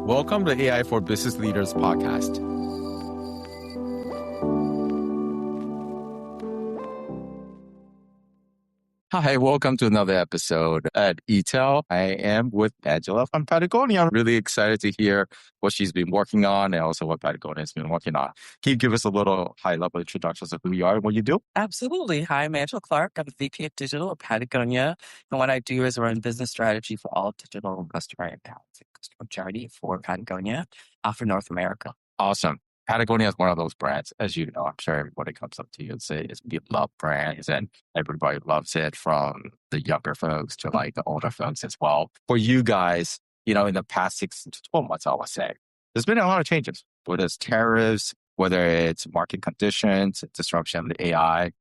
Welcome to AI for Business Leaders podcast. Hi, welcome to another episode at eTel. I am with Angela from Patagonia. I'm really excited to hear what she's been working on and also what Patagonia has been working on. Can you give us a little high-level introduction of who you are and what you do? Absolutely. Hi, I'm Angela Clark. I'm the VP of Digital at Patagonia. And what I do is run business strategy for all digital customer accounts and customer journey for Patagonia for North America. Awesome. Patagonia is one of those brands, as you know, I'm sure everybody comes up to you and say it's beloved brands and everybody loves it, from the younger folks to like the older folks as well. For you guys, in the past 6 to 12 months, I would say, there's been a lot of changes, whether it's tariffs, whether it's market conditions, disruption of the AI.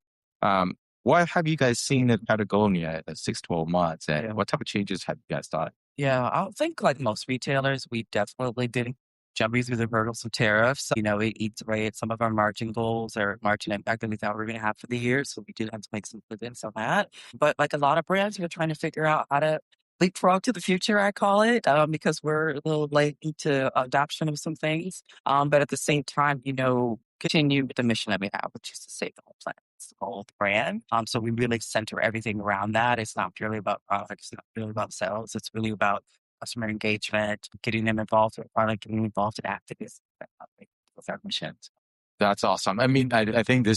What have you guys seen in Patagonia in the 6, 12 months, and what type of changes have you guys done? Yeah, I think like most retailers, we definitely did jumping through the hurdles of tariffs. It eats away at some of our margin goals or margin impact that we thought we were going to have for the year. So we did have to make some pivots on that. But like a lot of brands, we're trying to figure out how to leapfrog to the future, I call it, because we're a little late into adoption of some things. But at the same time, continue with the mission that we have, which is to save the whole planet. It's the whole brand. So we really center everything around that. It's not purely about products. It's not purely about sales. It's really about customer engagement, getting them involved with product, getting involved in activism with our missions. That's awesome. I mean, I think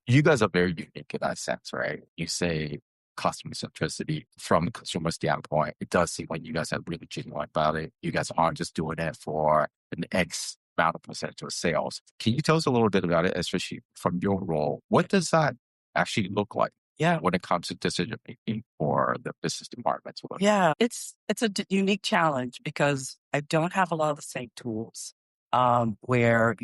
you guys are very unique in that sense, right? You say customer centricity from the consumer standpoint. It does seem like you guys are really genuine about it. You guys aren't just doing it for an X amount of percentage of sales. Can you tell us a little bit about it, especially from your role? What does that actually look like? Yeah, when it comes to decision making for the business departments? Yeah, it's a unique challenge because I don't have a lot of the same tools where,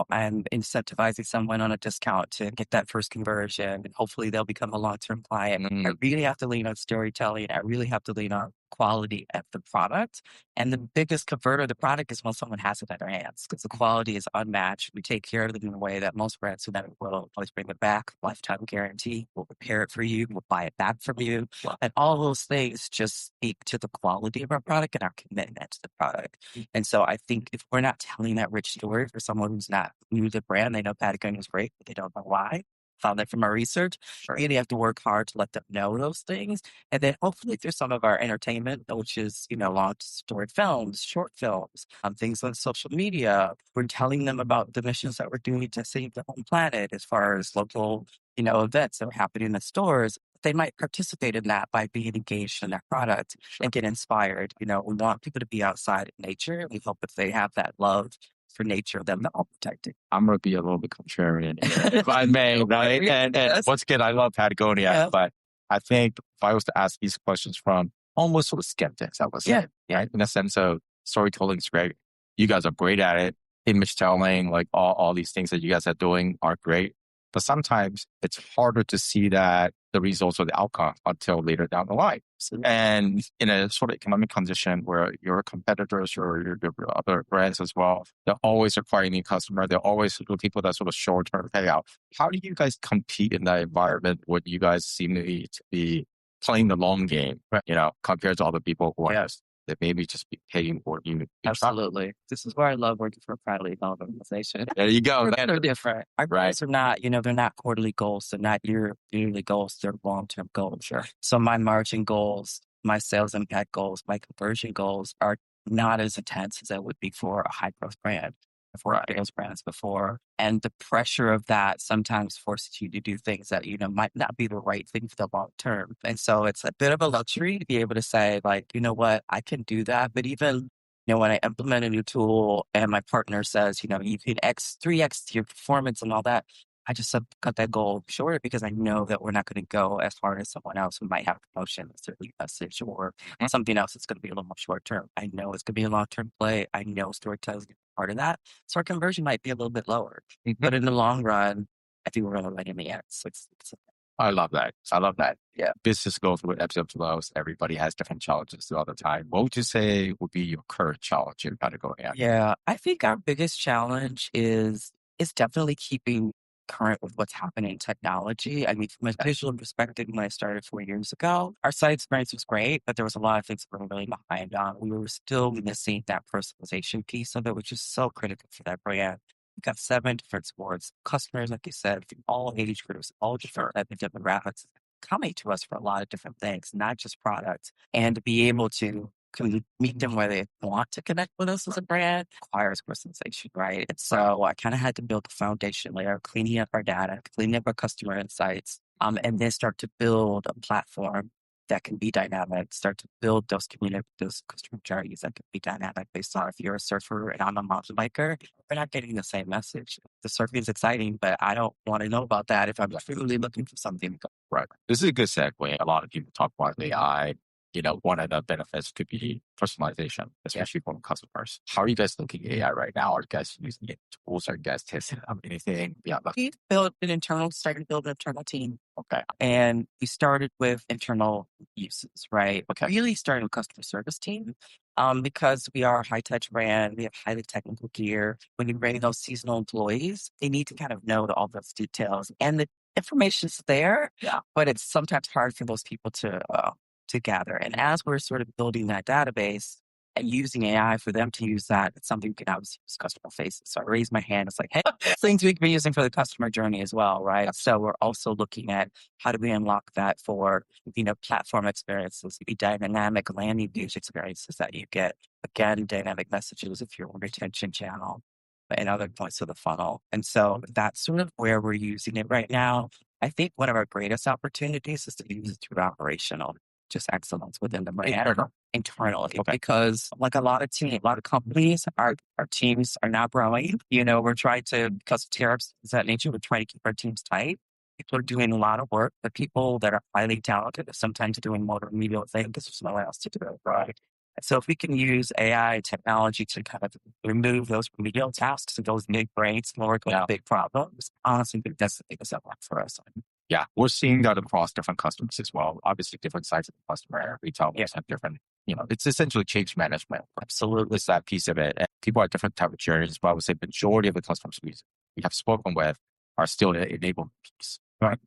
I'm incentivizing someone on a discount to get that first conversion and hopefully they'll become a long-term client. I really have to lean on storytelling. I really have to lean on quality of the product. And the biggest converter of the product is when someone has it at their hands because the quality is unmatched. We take care of it in a way that most brands will always bring it back, lifetime guarantee, we'll repair it for you, we'll buy it back from you. Wow. And all those things just speak to the quality of our product and our commitment to the product. And so I think if we're not telling that rich story for someone who's not new to the brand, they know Patagonia is great, but they don't know why. Found that from our research. Sure. Really have to work hard to let them know those things. And then hopefully through some of our entertainment, which is, long story films, short films, things on social media, we're telling them about the missions that we're doing to save the home planet as far as local, events that are happening in the stores. They might participate in that by being engaged in their product and get inspired. We want people to be outside in nature. We hope if they have that love for nature, then they'll protect it. I'm going to be a little bit contrarian, if I may, right? And once again, I love Patagonia, but I think if I was to ask these questions from almost sort of skeptics, I would say, right? In a sense of storytelling is great. You guys are great at it. Image telling, like all these things that you guys are doing are great. But sometimes it's harder to see that the results or the outcome until later down the line. And in a sort of economic condition where your competitors or your other brands as well, they're always acquiring new customers. They're always people that sort of short-term payout. How do you guys compete in that environment when you guys seem to be playing the long game, compared to other people who are that maybe just be paying for you? Absolutely. This is where I love working for a privately held organization. There you go. They're different. Our goals are not, they're not quarterly goals. They're not yearly goals. They're long-term goals. Sure. So my margin goals, my sales impact goals, my conversion goals are not as intense as that would be for a high-growth brand, for sales brands before. And the pressure of that sometimes forces you to do things that, might not be the right thing for the long term. And so it's a bit of a luxury to be able to say, like, you know what, I can do that. But even, when I implement a new tool and my partner says, you can 3x your performance and all that, I just cut that goal short because I know that we're not going to go as hard as someone else who might have promotion, a certain message, or something else that's going to be a little more short term. I know it's going to be a long term play. I know storytelling is part of that. So our conversion might be a little bit lower, but in the long run, I think we're going to win in the end. So it's I love that. Yeah. Business goes with ebbs and flows. Everybody has different challenges throughout the time. What would you say would be your current challenge in Patagonia? Yeah, I think our biggest challenge is definitely keeping current with what's happening in technology. I mean, from a visual perspective, when I started 4 years ago, our site experience was great, but there was a lot of things that were really behind on. We were still missing that personalization piece of it, which is so critical for that brand. We've got 7 different sports customers, like you said, from all age groups, all different type of demographics coming to us for a lot of different things, not just products. And to be able to meet them where they want to connect with us as a brand requires personalization, right? And so I kind of had to build the foundation layer, cleaning up our data, cleaning up our customer insights, and then start to build a platform that can be dynamic, start to build those customer journeys that can be dynamic based on if you're a surfer and I'm a mountain biker, we're not getting the same message. The surfing is exciting, but I don't want to know about that if I'm truly looking for something. Right. This is a good segue. A lot of people talk about AI. One of the benefits could be personalization, especially from customers. How are you guys looking at AI right now? Are you guys using any tools? Are you guys testing anything? Yeah. We started to build an internal team. Okay. And we started with internal uses, right? Okay. Really starting with customer service team. Because we are a high touch brand, we have highly technical gear. When you bring those seasonal employees, they need to kind of know all those details. And the information's there, but it's sometimes hard for those people to gather. And as we're sort of building that database and using AI for them to use that, it's something we can obviously use customer faces. So I raise my hand. It's like, hey, things we can be using for the customer journey as well, right? So we're also looking at how do we unlock that for, platform experiences, be dynamic landing page experiences that you get. Again, dynamic messages if you're a retention channel and other points of the funnel. And so that's sort of where we're using it right now. I think one of our greatest opportunities is to use it through operational, just excellence within the brand internally. Okay. Because like a lot of companies, our teams are not growing. We're trying to, because of tariffs, things of that nature, we're trying to keep our teams tight. People are doing a lot of work. The people that are highly talented are sometimes doing more remedial things because there's no one else to do it, right? So if we can use AI technology to kind of remove those remedial tasks and those big brains and work on big problems, honestly, that's the biggest unlock for us. Yeah, we're seeing that across different customers as well. Obviously, different sizes of the customer, retail have different, it's essentially change management. Absolutely. It's that piece of it. And people have different type of journeys, but I would say majority of the customers we have spoken with are still an enablement piece. Right.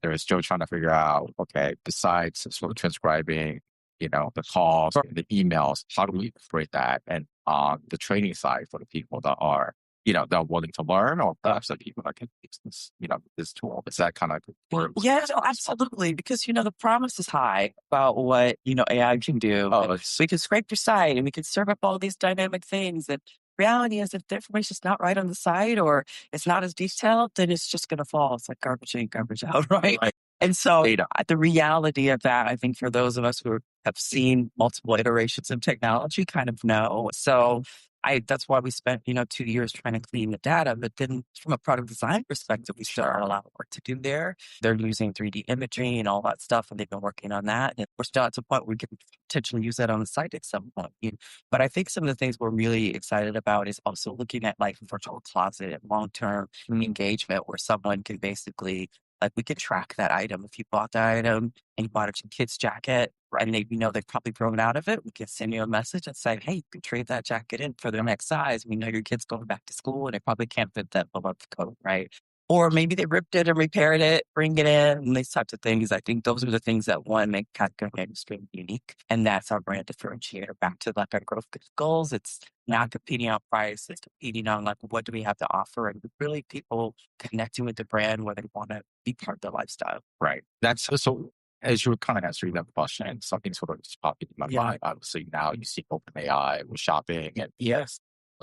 They're still trying to figure out, okay, besides sort of transcribing, the calls, the emails, how do we integrate that? And on the training side for the people that are that are willing to learn, or perhaps the people that can use this, this tool. Is that kind of work? Yeah, absolutely. Because, the promise is high about what, AI can do. So we can scrape your site and we can serve up all these dynamic things. And reality is if the information is not right on the site or it's not as detailed, then it's just going to fall. It's like garbage in, garbage out, right? And so the reality of that, I think for those of us who have seen multiple iterations of technology kind of know. So that's why we spent, 2 years trying to clean the data. But then from a product design perspective, we still have a lot of work to do there. They're using 3D imagery and all that stuff, and they've been working on that. And we're still at the point where we can potentially use that on the site at some point. But I think some of the things we're really excited about is also looking at like virtual closet and long-term engagement where someone can basically, like we could track that item. If you bought that item and you bought a kid's jacket, and they've probably grown out of it, we can send you a message and say, hey, you can trade that jacket in for their next size. We know your kid's going back to school and they probably can't fit that below the coat, right? Or maybe they ripped it and repaired it, bring it in, and these types of things. I think those are the things that make Patagonia extremely unique. And that's our brand differentiator. Back to like our growth goals. It's not competing on price. It's competing on like, what do we have to offer? And really people connecting with the brand where they want to be part of the lifestyle. Right. That's so as you were kind of answering that question, something sort of just popped into my mind. Obviously now you see OpenAI with shopping and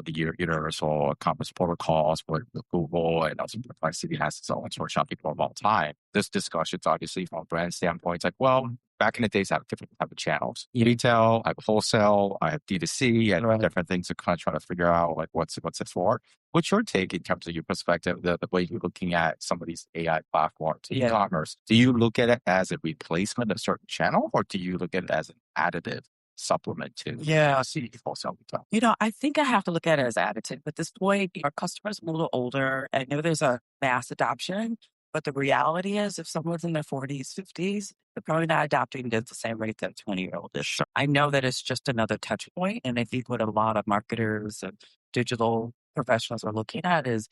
the universal commerce protocols with Google, and also Perplexity has its own sort of shopping for a long time. This discussion's obviously from a brand standpoint, it's like, well, back in the days, I have different type of channels. Retail, I have wholesale, I have D2C, and different things to kind of try to figure out like what's it for. What's your take in terms of your perspective, the way you're looking at some of these AI platforms, e-commerce? Do you look at it as a replacement of a certain channel, or do you look at it as an additive supplement to wholesale retail? I think I have to look at it as additive. At this point, our customers are a little older. I know there's a mass adoption, but the reality is if someone's in their 40s, 50s, they're probably not adopting at the same rate that a 20-year-old is. Sure. I know that it's just another touch point. And I think what a lot of marketers and digital professionals are looking at is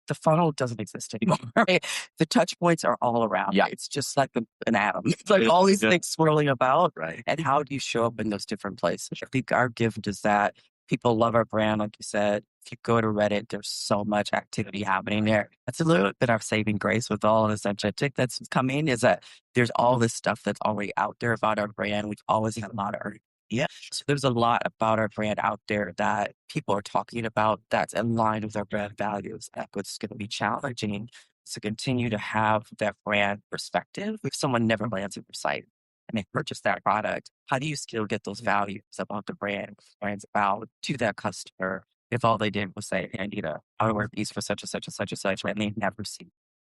the funnel doesn't exist anymore. Right? The touch points are all around. Yeah. It's just like an atom. It's like all these things swirling about. Right. And how do you show up in those different places? I think our gift is that people love our brand, like you said. If you go to Reddit, there's so much activity happening there. That's a little bit our saving grace with all this agentic that's coming, is that there's all this stuff that's already out there about our brand. We've always had a lot of yeah. So there's a lot about our brand out there that people are talking about that's in line with our brand values. That's what's going to be challenging to continue to have that brand perspective. If someone never lands on your site and they purchase that product, how do you still get those values about the brand's about to that customer if all they did was say, hey, I need a outerwear piece for such and such and such and such, and they never see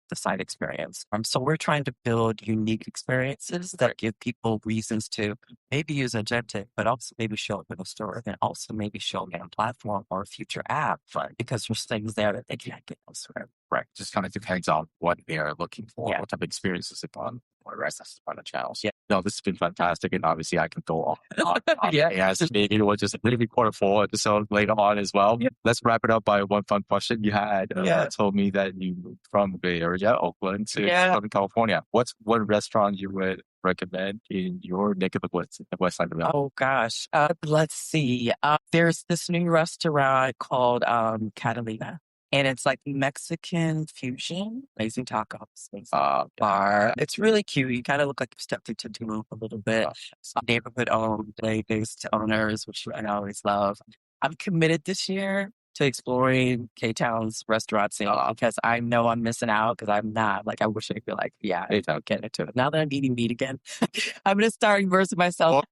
the site experience. So we're trying to build unique experiences that give people reasons to maybe use agentic, but also maybe show up in a store and also maybe show up on a platform or a future app, because there's things there that they can't get elsewhere. Right. Just kind of depends on what they're looking for, what type of experiences they want, or the rest on the channels. Yeah. No, this has been fantastic. And obviously I can go on. As maybe we'll just maybe record a full episode later on as well. Yeah. Let's wrap it up by one fun question. You had told me that you moved from the Bay Area, Oakland, to Southern California. What's one restaurant you would recommend in your neck of the woods, the west side of the mountain? Oh gosh. Let's see. There's this new restaurant called Catalina. And it's like Mexican fusion, amazing tacos, bar. It's really cute. You kind of look like you stepped into Tulum a little bit. Neighborhood owned, based owners, which I always love. I'm committed this year to exploring K-Town's restaurant scene because I know I'm missing out because I'm not. Like, I wish I could I'm getting into it. Now that I'm eating meat again, I'm going to start immersing myself.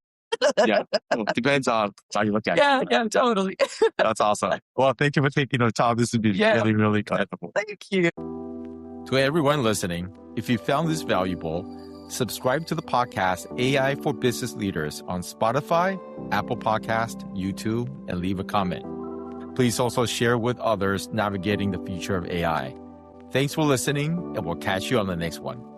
Depends on how you look at it. Yeah, totally. That's awesome. Well, thank you for taking the time. This has been really, really comfortable. Thank you. To everyone listening, if you found this valuable, subscribe to the podcast AI for Business Leaders on Spotify, Apple Podcast, YouTube, and leave a comment. Please also share with others navigating the future of AI. Thanks for listening, and we'll catch you on the next one.